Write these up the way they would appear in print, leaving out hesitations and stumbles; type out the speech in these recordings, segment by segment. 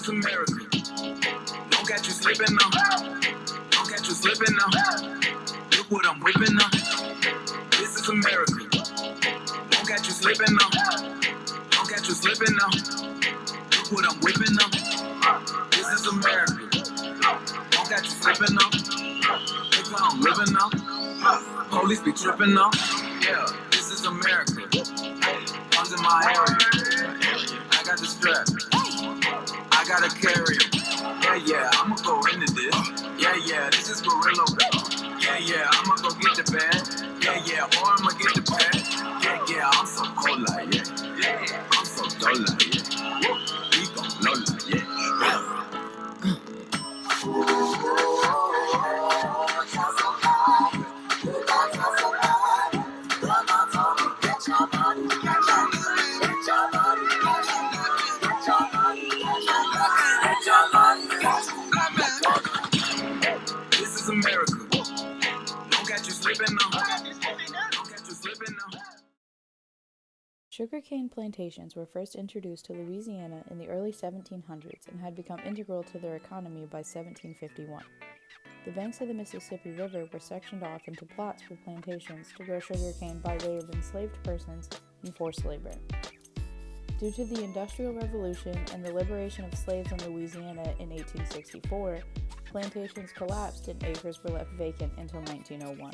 is America. Don't catch you slipping now. Don't catch you slipping now. Look what I'm whipping up. This is America. Don't catch you slipping now. Don't catch you slipping now. Look what I'm whipping up. This is America. Don't catch you slipping up. Look how I'm living up. Police be tripping up. Yeah, this is America. Guns in my area. I got the strap. I gotta carry it. Yeah, I'ma go into this. Yeah, this is Gorilla. Yeah, I'ma go get the bag. Yeah, or I'ma get the bag. Yeah, I'm so cold like, yeah. I'm so dull like, yeah. We gon' blow like, yeah. This is America. Don't catch you slipping now. Don't catch you slipping now. Sugarcane plantations were first introduced to Louisiana in the early 1700s and had become integral to their economy by 1751. The banks of the Mississippi River were sectioned off into plots for plantations to grow sugarcane by way of enslaved persons and forced labor. Due to the Industrial Revolution and the liberation of slaves in Louisiana in 1864, plantations collapsed and acres were left vacant until 1901.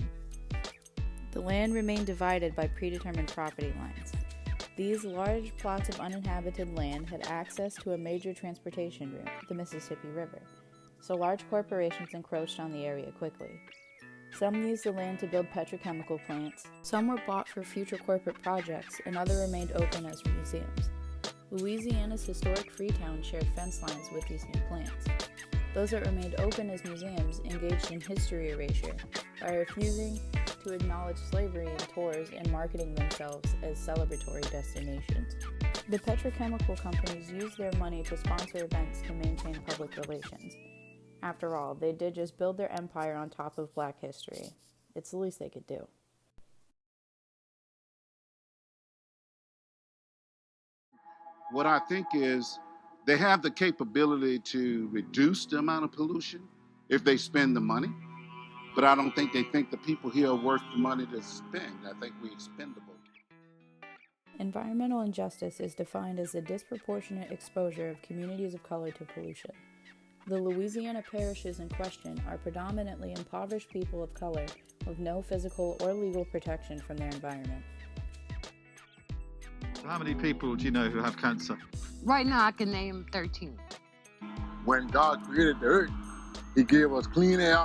The land remained divided by predetermined property lines. These large plots of uninhabited land had access to a major transportation route, the Mississippi River, so large corporations encroached on the area quickly. Some used the land to build petrochemical plants, some were bought for future corporate projects, and others remained open as museums. Louisiana's historic Freetown shared fence lines with these new plants. Those that remained open as museums engaged in history erasure by refusing to acknowledge slavery in tours and marketing themselves as celebratory destinations. The petrochemical companies used their money to sponsor events to maintain public relations. After all, they did just build their empire on top of Black history. It's the least they could do. What I think is they have the capability to reduce the amount of pollution if they spend the money, but I don't think they think the people here are worth the money to spend. I think we're expendable. Environmental injustice is defined as the disproportionate exposure of communities of color to pollution. The Louisiana parishes in question are predominantly impoverished people of color with no physical or legal protection from their environment. How many people do you know who have cancer? Right now, I can name 13. When God created the earth, He gave us clean air,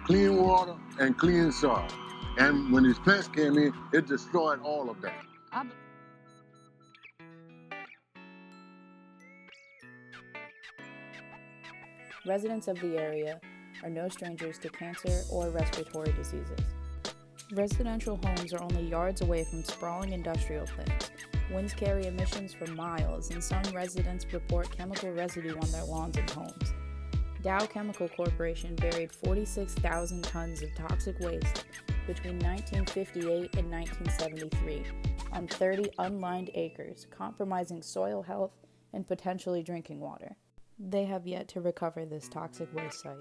clean water, and clean soil. And when these plants came in, it destroyed all of that. Residents of the area are no strangers to cancer or respiratory diseases. Residential homes are only yards away from sprawling industrial plants. Winds carry emissions for miles, and some residents report chemical residue on their lawns and homes. Dow Chemical Corporation buried 46,000 tons of toxic waste between 1958 and 1973 on 30 unlined acres, compromising soil health and potentially drinking water. They have yet to recover this toxic waste site.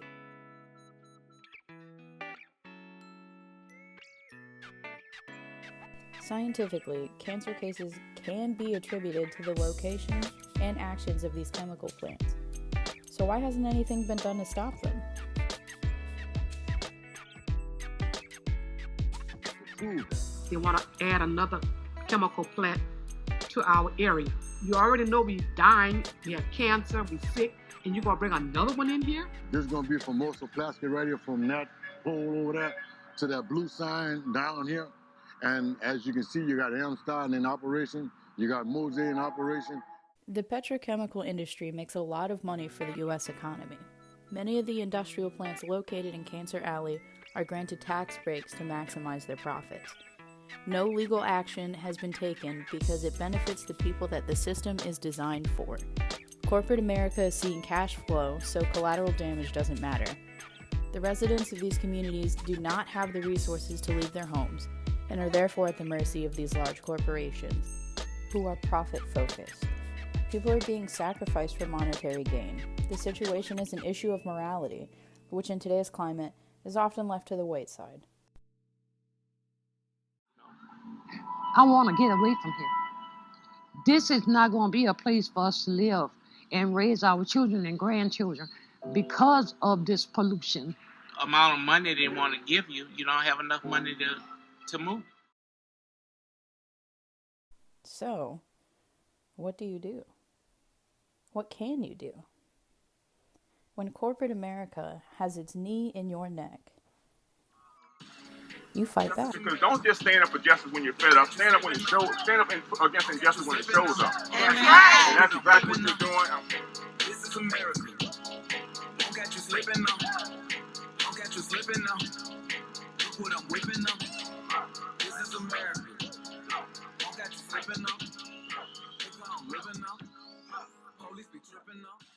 Scientifically, cancer cases can be attributed to the location and actions of these chemical plants. So why hasn't anything been done to stop them? They want to add another chemical plant to our area. You already know we're dying, we have cancer, we're sick, and you're going to bring another one in here? This is going to be Formosa Plastic right here from that pole over there to that blue sign down here. And as you can see, you got Amstar in operation, you got Mosaic in operation. The petrochemical industry makes a lot of money for the U.S. economy. Many of the industrial plants located in Cancer Alley are granted tax breaks to maximize their profits. No legal action has been taken because it benefits the people that the system is designed for. Corporate America is seeing cash flow, so collateral damage doesn't matter. The residents of these communities do not have the resources to leave their homes and are therefore at the mercy of these large corporations, who are profit-focused. People are being sacrificed for monetary gain. The situation is an issue of morality, which in today's climate is often left to the wayside. I want to get away from here. This is not going to be a place for us to live and raise our children and grandchildren because of this pollution. Amount of money they want to give you, you don't have enough money to move. So, what do you do? What can you do? When corporate America has its knee in your neck, you fight back. Because don't just stand up for justice when you're fed up. Stand up when it shows. Stand up against injustice when it shows up. And that's exactly what you're doing. This is America. Don't catch you slipping now. Don't catch you slipping now. Look what I'm whipping up. This is America. Don't catch you slipping now. Look how I'm living now. Police be tripping now.